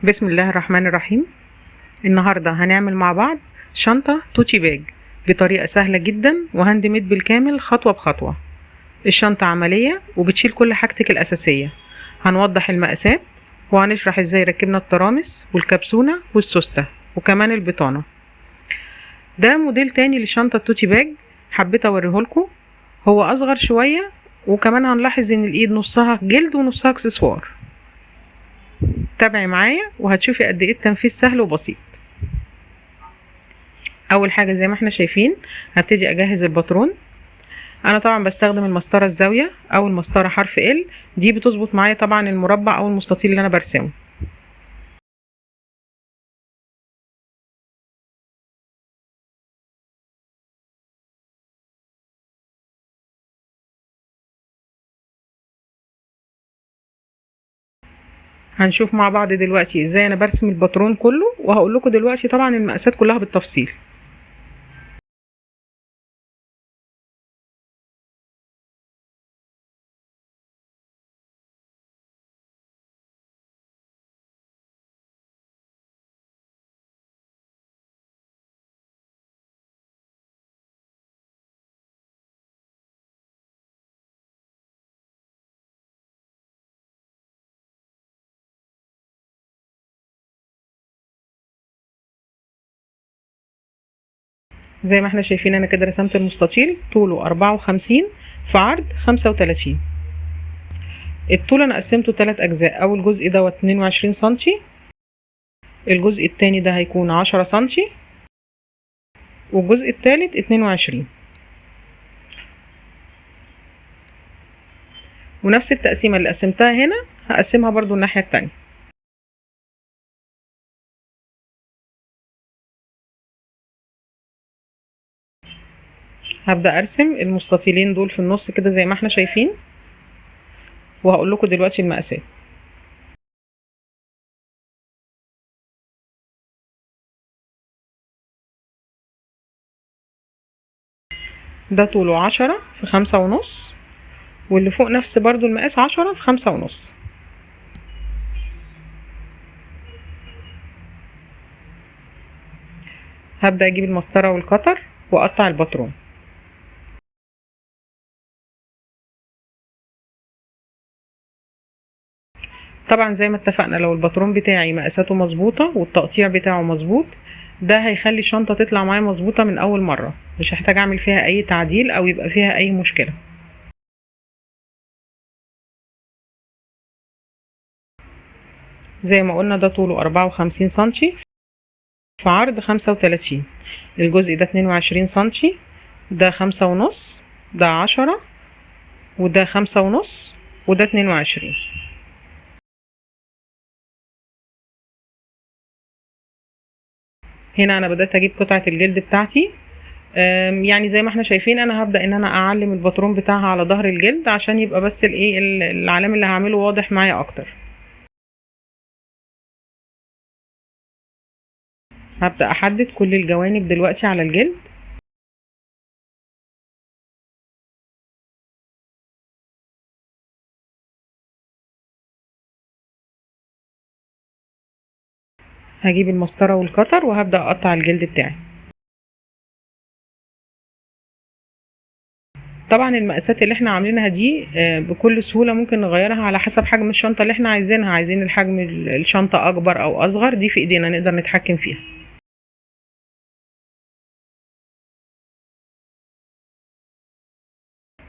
بسم الله الرحمن الرحيم. النهاردة هنعمل مع بعض شنطة توتي باج بطريقة سهلة جدا وهاند ميد بالكامل خطوة بخطوة. الشنطة عملية وبتشيل كل حاجتك الأساسية. هنوضح المقاسات وهنشرح ازاي ركبنا الترامس والكبسونة والسوستة وكمان البطانة. ده موديل تاني للشنطة التوتي باج، حبيت اوريهولكوا. هو اصغر شوية وكمان هنلاحظ ان الايد نصها جلد ونصها اكسسوار. تابعي معايا وهتشوفي قد ايه التنفيذ سهل وبسيط. اول حاجه زي ما احنا شايفين هبتدي اجهز الباترون. انا طبعا بستخدم المسطره الزاويه او المسطره حرف ال، دي بتظبط معايا طبعا المربع او المستطيل اللي انا برسمه. هنشوف مع بعض دلوقتي ازاي انا برسم الباترون كله، وهقول لكم دلوقتي طبعا المقاسات كلها بالتفصيل. زي ما احنا شايفين انا كده رسمت المستطيل طوله 54 في عرض 35. الطول انا قسمته 3 اجزاء، اول جزء دوت 22 سنتي، الجزء التاني ده هيكون 10 سنتي، والجزء التالت 22. ونفس التقسيمة اللي قسمتها هنا هقسمها برضو الناحية التانية. هبدأ ارسم المستطيلين دول في النص كده زي ما احنا شايفين، وهقول لكم دلوقتي المقاسات. ده طوله 10 في 5.5، واللي فوق نفس برضو المقاس 10 في 5.5. هبدأ اجيب المسطرة والقطر واقطع الباترون. طبعا زي ما اتفقنا لو الباترون بتاعي مقاساته مظبوطة والتقطيع بتاعه مظبوط، ده هيخلي الشنطة تطلع معايا مظبوطة من اول مرة، مش هحتاج اعمل فيها اي تعديل او يبقى فيها اي مشكلة. زي ما قلنا ده طوله 54 سنتي في عرض 35. الجزء ده 22 سنتي، ده 5.5، ده 10، وده 5.5، وده 22. هنا انا بدأت اجيب قطعة الجلد بتاعتي. يعني زي ما احنا شايفين انا هبدأ ان انا اعلم الباترون بتاعها على ظهر الجلد عشان يبقى بس الايه العلام اللي هعمله واضح معايا اكتر. هبدأ احدد كل الجوانب دلوقتي على الجلد. هجيب المسطرة والقطر وهبدأ اقطع الجلد بتاعي. طبعا المقاسات اللي احنا عاملينها دي بكل سهولة ممكن نغيرها على حسب حجم الشنطة اللي احنا عايزينها. عايزين الحجم الشنطة اكبر او اصغر، دي في ايدينا نقدر نتحكم فيها.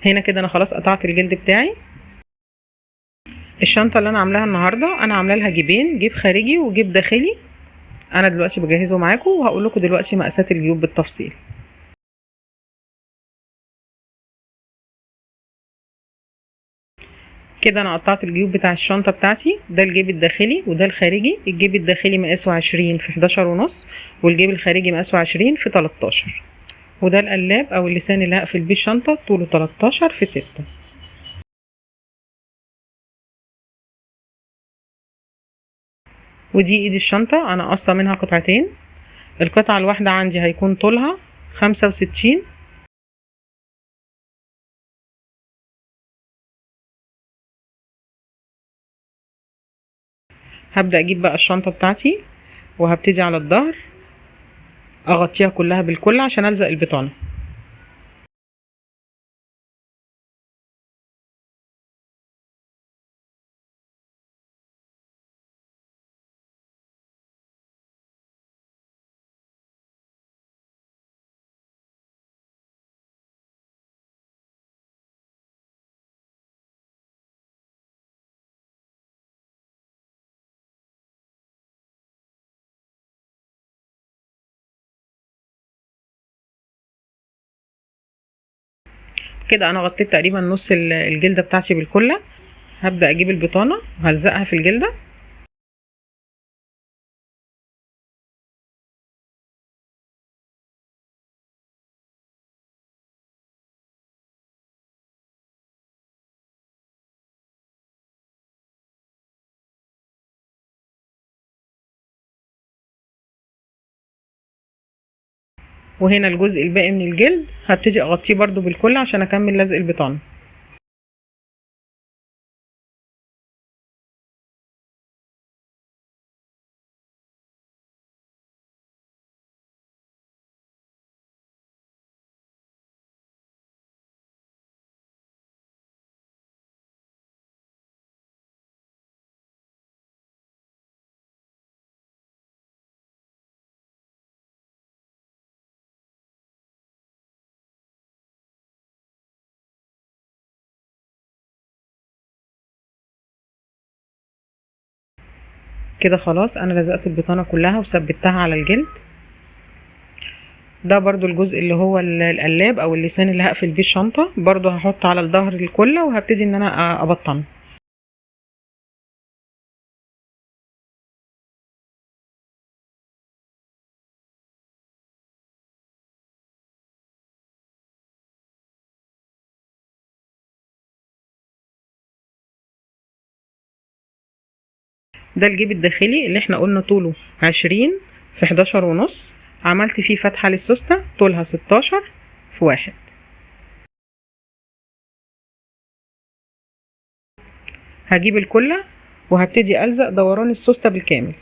هنا كده انا خلاص قطعت الجلد بتاعي. الشنطة اللي انا عاملاها النهاردة انا عاملة لها جيبين، جيب خارجي وجيب داخلي. انا دلوقتي بجهزه معاكم وهقول لكم دلوقتي مقاسات الجيوب بالتفصيل. كده انا قطعت الجيوب بتاع الشنطة بتاعتي. ده الجيب الداخلي وده الخارجي. الجيب الداخلي مقاسه 20 في 11.5، والجيب الخارجي مقاسه 20 في 13. وده القلاب او اللسان اللي هقفل بيه الشنطة، طوله 13 في 6. ودي ايد الشنطة انا قصة منها قطعتين. القطعة الواحدة عندي هيكون طولها 65، هبدأ اجيب بقى الشنطة بتاعتي وهبتدي على الظهر اغطيها كلها بالكل عشان الزق البطانة. كده انا غطيت تقريبا نص الجلدة بتاعتي بالكلة. هبدأ اجيب البطانة وهلزقها في الجلدة. وهنا الجزء الباقي من الجلد هبتدي اغطيه برضو بالكل عشان اكمل لزق البطانة. كده خلاص انا لزقت البطانة كلها وثبتها على الجلد. ده برضو الجزء اللي هو القلاب او اللسان اللي هقفل بيه الشنطة، برضو هحط على الظهر الكلة وهبتدي ان انا ابطنه. ده الجيب الداخلي اللي احنا قلنا طوله 20 في 11 ونص. عملت فيه فتحة للسوستة طولها 16 في 1. هجيب الكلة وهبتدي ألزق دوران السوستة بالكامل.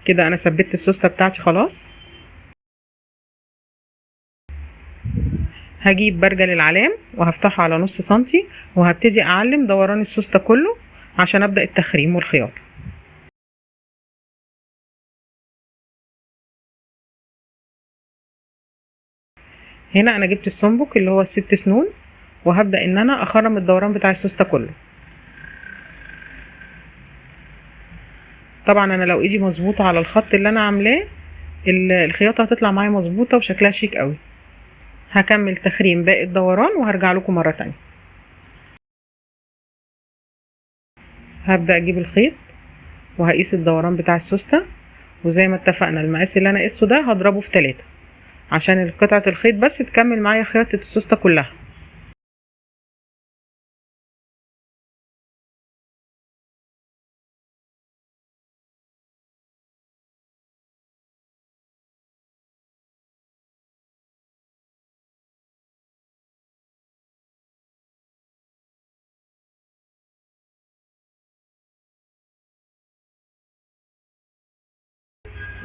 كده أنا ثبت السوستة بتاعتي خلاص. هجيب برجل العلام وهفتحه على نص سنتي وهبتدي أعلم دوران السوستة كله عشان أبدأ التخريم والخياطة. هنا أنا جبت السنبك اللي هو ال6 سنون وهبدأ إن أنا أخرم الدوران بتاع السوستة كله. طبعا أنا لو إيدي مظبوطة على الخط اللي أنا عاملاه الخياطة هتطلع معايا مظبوطة وشكلها شيك قوي. هكمل تخريم باقي الدوران وهرجع لكم مرة تانية. هبدأ اجيب الخيط وهقيس الدوران بتاع السوستة، وزي ما اتفقنا المقاس اللي انا قسته ده هضربه في 3 عشان قطعة الخيط بس تكمل معايا خياطة السوستة كلها.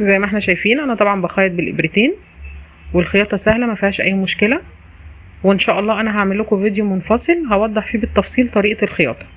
زي ما احنا شايفين انا طبعا بخيط بالابرتين والخياطة سهلة ما فيهاش اي مشكلة، وان شاء الله انا هعمل لكم فيديو منفصل هوضح فيه بالتفصيل طريقة الخياطة.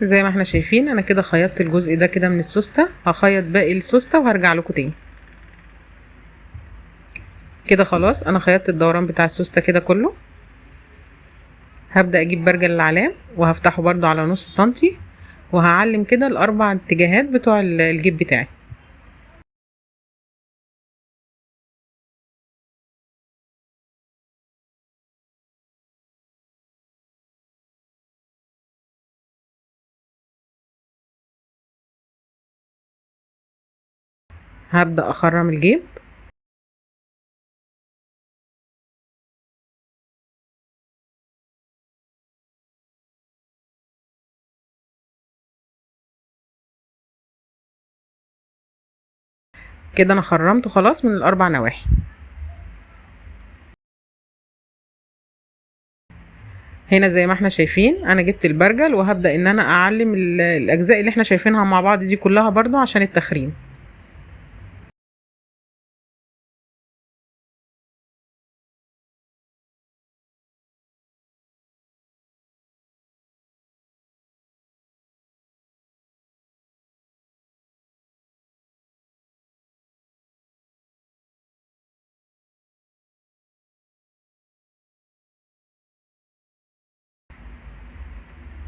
زي ما احنا شايفين انا كده خيطت الجزء ده كده من السوستة، هخيط باقي السوستة وهرجع لكم تاني. كده خلاص انا خيطت الدوران بتاع السوستة كده كله. هبدأ اجيب برجل العلام وهفتحه برضو على نص سنتي، وهعلم كده الاربع اتجاهات بتوع الجيب بتاعي. هبدأ اخرم الجيب. كده انا خرمته خلاص من الاربع نواحي. هنا زي ما احنا شايفين انا جبت البرجل وهبدأ ان انا اعلم الاجزاء اللي احنا شايفينها مع بعض دي كلها برضو عشان التخريم.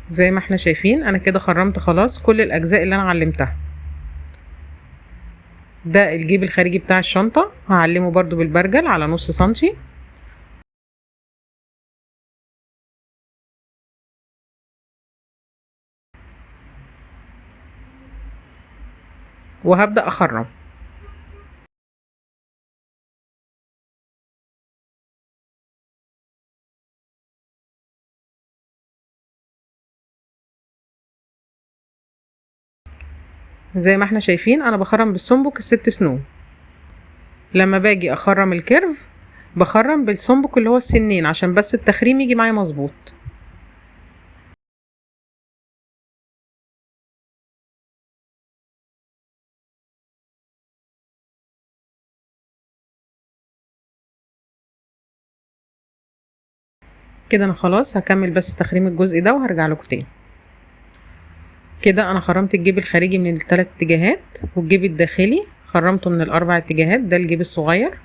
زي ما احنا شايفين انا كده خرمت خلاص كل الاجزاء اللي انا علمتها. ده الجيب الخارجي بتاع الشنطة، هعلمه برضو بالبرجل على نص سنتي. وهبدأ اخرم. زي ما احنا شايفين انا بخرم بالسنبك الست سنون. لما باجي اخرم الكيرف بخرم بالسنبك اللي هو السنين عشان بس التخريم يجي معايا مظبوط. كده انا خلاص هكمل بس تخريم الجزء ده وهرجع لكم تاني. كده انا خرمت الجيب الخارجي من الثلاث اتجاهات، والجيب الداخلي خرمته من الاربع اتجاهات، ده الجيب الصغير.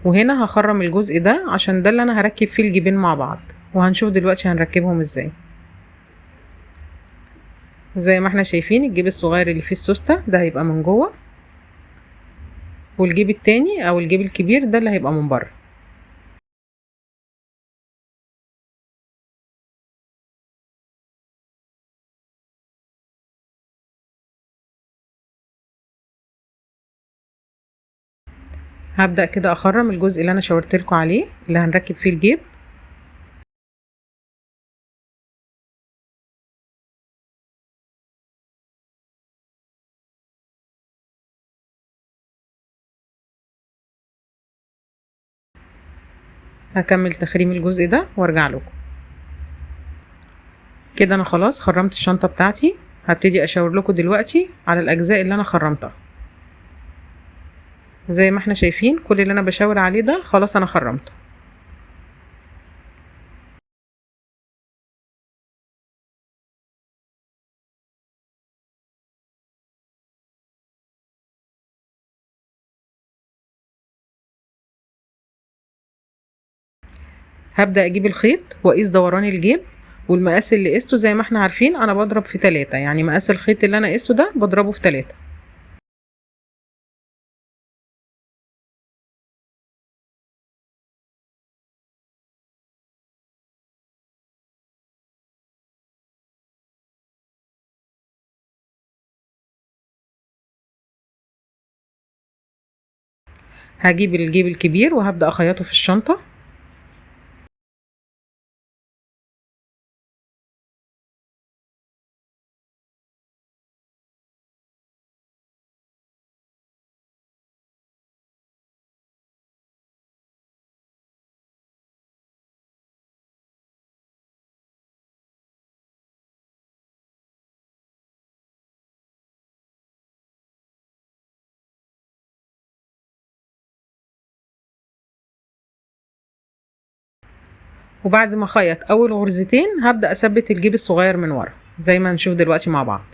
وهنا هخرم الجزء ده عشان ده اللي انا هركب فيه الجيبين مع بعض، وهنشوف دلوقتي هنركبهم ازاي. زي ما احنا شايفين الجيب الصغير اللي فيه السوستة ده هيبقى من جوه، والجيب التاني او الجيب الكبير ده اللي هيبقى من بره. هبدأ كده اخرم الجزء اللي انا شاورت لكم عليه اللي هنركب فيه الجيب. هكمل تخريم الجزء ده وارجع لكم. كده انا خلاص خرمت الشنطة بتاعتي، هبتدي اشاور لكم دلوقتي على الاجزاء اللي انا خرمتها. زي ما احنا شايفين كل اللي انا بشاور عليه ده خلاص انا خرمته. هبدأ اجيب الخيط واقيس دوران الجيب، والمقاس اللي قسته زي ما احنا عارفين انا بضرب في 3، يعني مقاس الخيط اللي انا قسته ده بضربه في 3. هجيب الجيب الكبير وهبدأ اخيطه في الشنطة. وبعد ما اخيط اول غرزتين هبدأ اثبت الجيب الصغير من ورا. زي ما هنشوف دلوقتي مع بعض.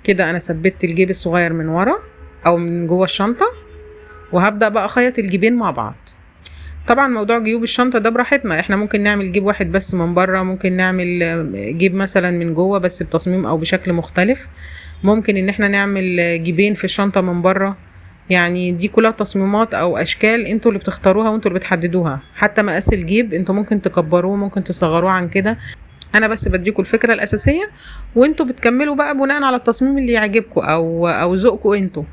كده انا ثبت الجيب الصغير من ورا او من جوه الشنطة، وهبدأ بقى اخيط الجيبين مع بعض. طبعا موضوع جيوب الشنطة ده براحتنا، احنا ممكن نعمل جيب واحد بس من بره، ممكن نعمل جيب مثلا من جوه بس بتصميم او بشكل مختلف، ممكن ان احنا نعمل جيبين في الشنطة من بره. يعني دي كلها تصميمات او اشكال انتوا اللي بتختاروها وانتوا اللي بتحددوها. حتى مقاس الجيب انتوا ممكن تكبروه ممكن تصغروه عن كده، انا بس بديكوا الفكرة الاساسية، وانتوا بتكملوا بقى بناء على التصميم اللي يعجبكوا او ذوقكوا انتوا.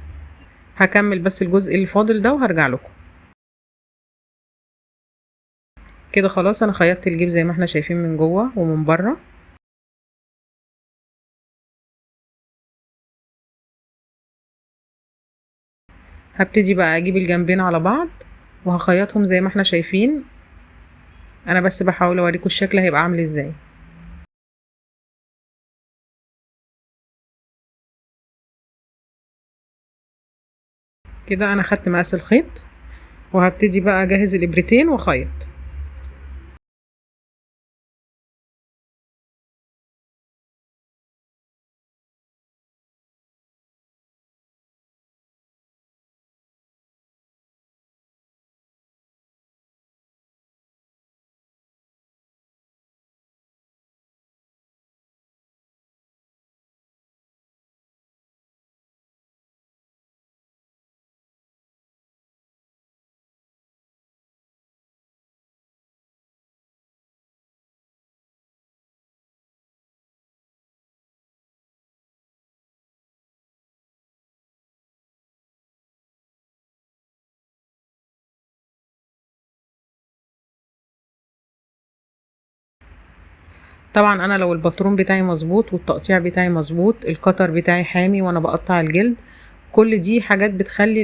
هكمل بس الجزء اللي فاضل ده وهرجع لكم. كده خلاص انا خيطت الجيب زي ما احنا شايفين من جوه ومن بره. هبتدي بقى اجيب الجنبين على بعض وهخيطهم زي ما احنا شايفين. انا بس بحاول اوريكم الشكل هيبقى عامل ازاي. كده انا خدت مقاس الخيط وهبتدي بقى اجهز الابرتين واخيط. طبعا انا لو الباترون بتاعي مظبوط والتقطيع بتاعي مظبوط، القطر بتاعي حامي وانا بقطع الجلد، كل دي حاجات بتخلي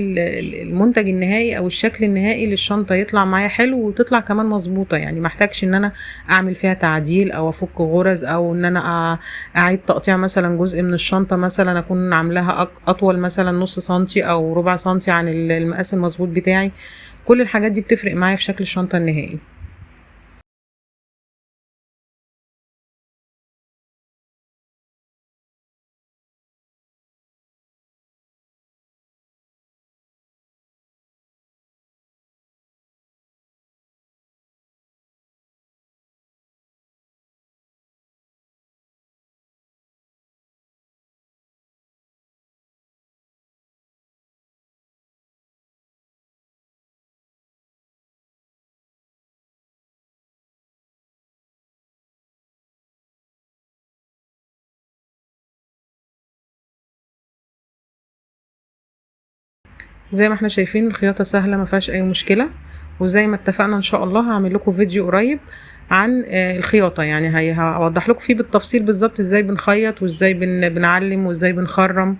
المنتج النهائي او الشكل النهائي للشنطة يطلع معايا حلو وتطلع كمان مظبوطة. يعني محتاجش ان انا اعمل فيها تعديل او افك غرز او ان انا اعيد تقطيع مثلا جزء من الشنطة، مثلا اكون عاملاها اطول مثلا نص سنتي او ربع سنتي عن المقاس المظبوط بتاعي. كل الحاجات دي بتفرق معايا في شكل الشنطة النهائي. زي ما احنا شايفين الخياطة سهلة ما فيهاش اي مشكلة، وزي ما اتفقنا ان شاء الله هعمل لكم فيديو قريب عن الخياطة. يعني هوضح لكم فيه بالتفصيل بالظبط ازاي بنخيط وازاي بنعلم وازاي بنخرم.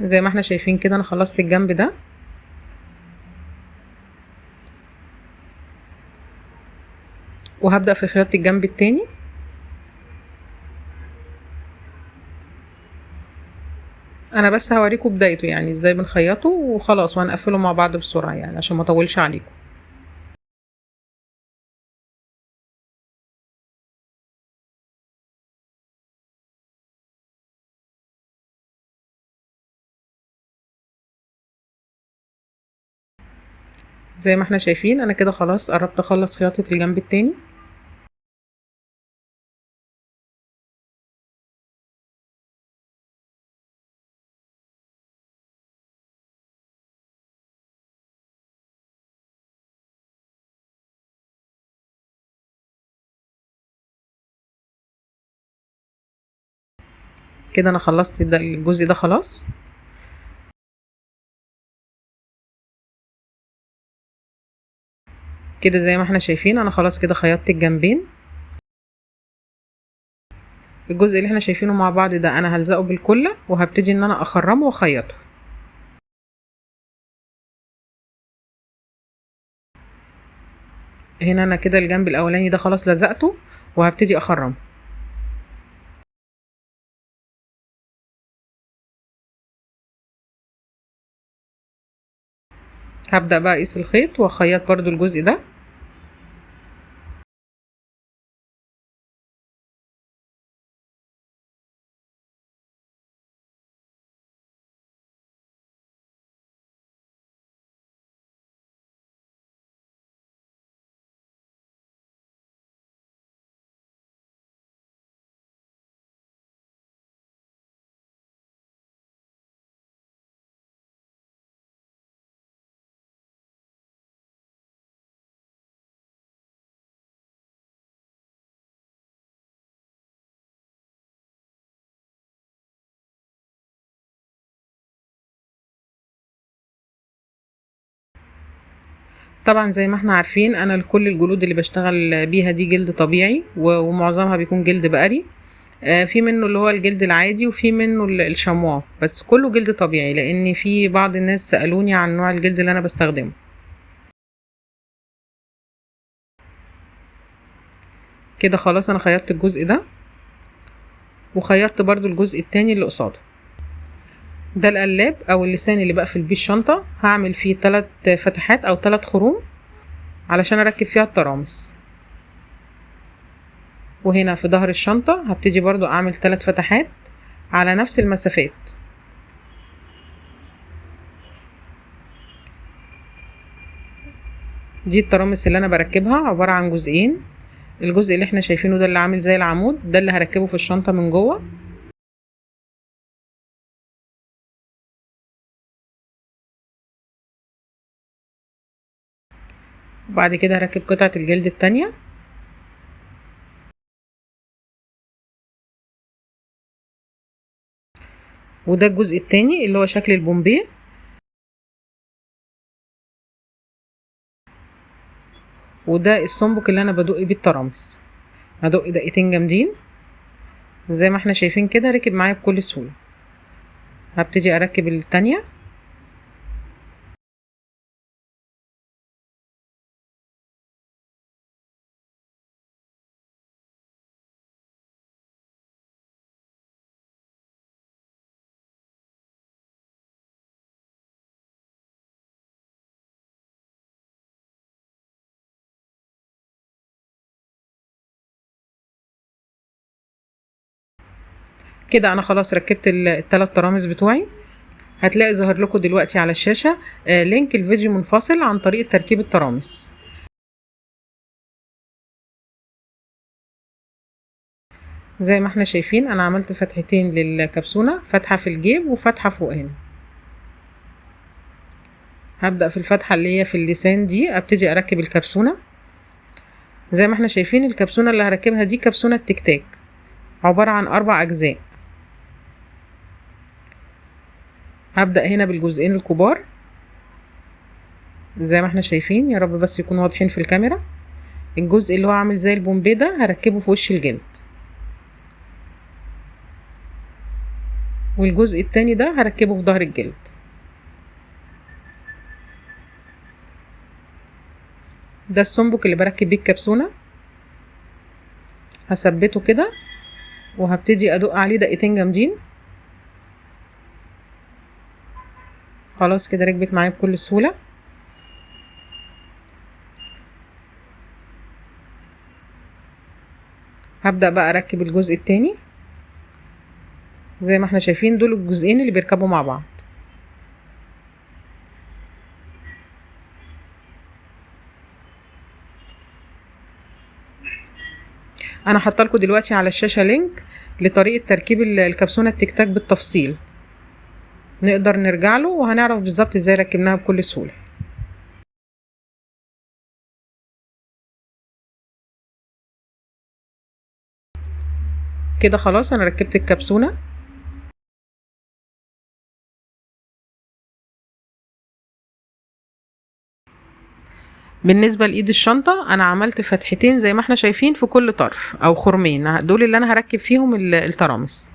زي ما احنا شايفين كده انا خلصت الجنب ده، وهبدأ في خياطة الجنب التاني. انا بس هوريكم بدايته يعني ازاي بنخيطه وخلاص، وهنقفله مع بعض بسرعة يعني عشان ما اطولش عليكم. زي ما احنا شايفين انا كده خلاص قربت اخلص خياطة الجنب التاني. كده انا خلصت الجزء ده خلاص. كده زي ما احنا شايفين انا خلاص كده خيطت الجنبين. الجزء اللي احنا شايفينه مع بعض ده انا هلزقه بالكلة وهبتدي ان انا اخرمه واخيطه. هنا انا كده الجنب الاولاني ده خلاص لزقته وهبتدي اخرمه. هبدأ بقى اقيس الخيط واخيط برضو الجزء ده. طبعا زي ما احنا عارفين انا كل الجلود اللي بشتغل بيها دي جلد طبيعي ومعظمها بيكون جلد بقري. في منه اللي هو الجلد العادي وفي منه الشموع، بس كله جلد طبيعي لان في بعض الناس سألوني عن نوع الجلد اللي انا بستخدمه. كده خلاص انا خيطت الجزء ده وخيطت برضو الجزء التاني اللي قصاده. ده القلاب او اللسان اللي بقفل بيه الشنطة، هعمل فيه 3 فتحات او 3 خروم علشان اركب فيها الترامس. وهنا في ظهر الشنطة هبتدي برضو اعمل 3 فتحات على نفس المسافات. دي الترامس اللي انا بركبها عبارة عن جزئين. الجزء اللي احنا شايفينه ده اللي عامل زي العمود ده اللي هركبه في الشنطة من جوه. وبعد كده هركب قطعة الجلد التانية. وده الجزء التاني اللي هو شكل البومبيه. وده السنبك اللي انا بدق بيه الترامس، هدق دقيقتين جامدين. زي ما احنا شايفين كده ركب معايا بكل سهولة. هبتدي اركب التانية. كده انا خلاص ركبت ال3 ترامس بتوعي. هتلاقي ظهر لكم دلوقتي على الشاشة لينك الفيديو منفصل عن طريقة تركيب الترامس. زي ما احنا شايفين انا عملت فتحتين للكبسونة، فتحة في الجيب وفتحة فوق هنا. هبدأ في الفتحة اللي هي في اللسان دي ابتدي اركب الكبسونة. زي ما احنا شايفين الكبسونة اللي هركبها دي كبسونة تكتاك عبارة عن 4 اجزاء. هبدأ هنا بالجزئين الكبار زي ما احنا شايفين، يا رب بس يكونوا واضحين في الكاميرا. الجزء اللي هو عامل زي البومبي ده هركبه في وش الجلد، والجزء التاني ده هركبه في ظهر الجلد. ده السنبك اللي بركب بيه الكبسونة. هثبته كده وهبتدي ادق عليه دقيقتين جامدين. خلاص كده ركبت معايا بكل سهولة. هبدأ بقى اركب الجزء التاني. زي ما احنا شايفين دول الجزئين اللي بيركبوا مع بعض. انا حاطه لكم دلوقتي على الشاشه لينك لطريقه تركيب الكبسونه التيك تاك بالتفصيل، نقدر نرجع له وهنعرف بالظبط ازاي ركبناها بكل سهوله. كده خلاص انا ركبت الكبسونه. بالنسبه لايد الشنطه انا عملت فتحتين زي ما احنا شايفين في كل طرف او خرمين، دول اللي انا هركب فيهم الترامس.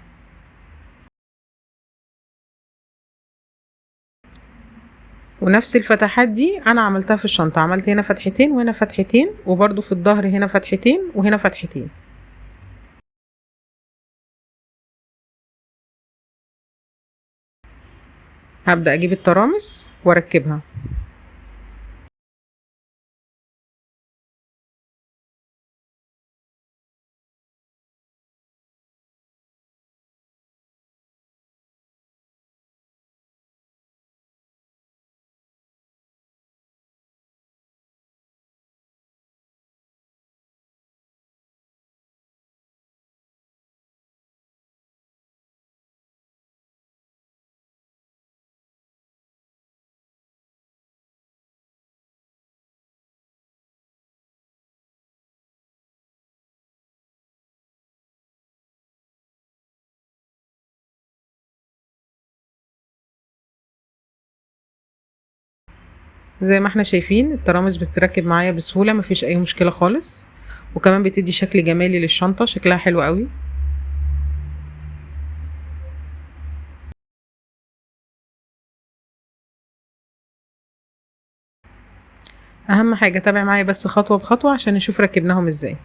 ونفس الفتحات دي انا عملتها في الشنطه، عملت هنا فتحتين وهنا فتحتين، وبرده في الظهر هنا فتحتين وهنا فتحتين. هبدأ اجيب الترامس واركبها. زي ما احنا شايفين الترامس بتتركب معايا بسهولة، مفيش اي مشكلة خالص، وكمان بتدي شكل جمالي للشنطة، شكلها حلو قوي. اهم حاجة تابع معايا بس خطوة بخطوة عشان نشوف ركبناهم ازاي.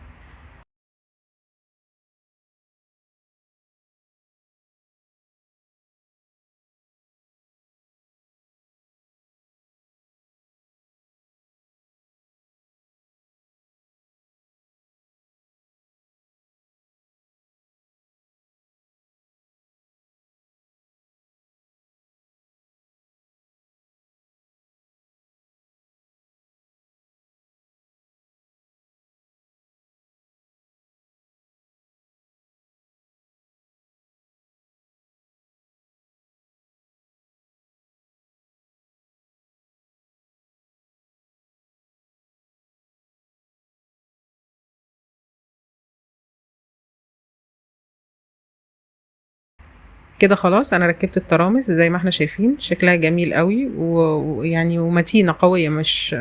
كده خلاص انا ركبت الترامس زي ما احنا شايفين، شكلها جميل قوي ويعني ومتينة قوية، مش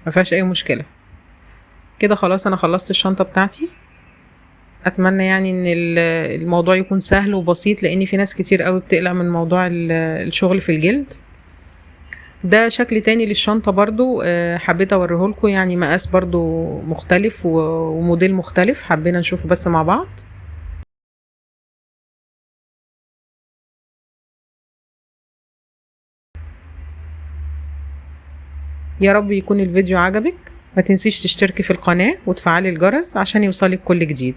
ما فيهاش اي مشكلة. كده خلاص انا خلصت الشنطة بتاعتي. اتمنى يعني ان الموضوع يكون سهل وبسيط، لان في ناس كتير قوي بتقلق من موضوع الشغل في الجلد. ده شكل تاني للشنطة برضو، حبيت اوريهولكوا، يعني مقاس برضو مختلف وموديل مختلف، حبينا نشوفه بس مع بعض. يا رب يكون الفيديو عجبك، ما تنسيش تشتركي في القناة وتفعلي الجرس عشان يوصلك كل جديد.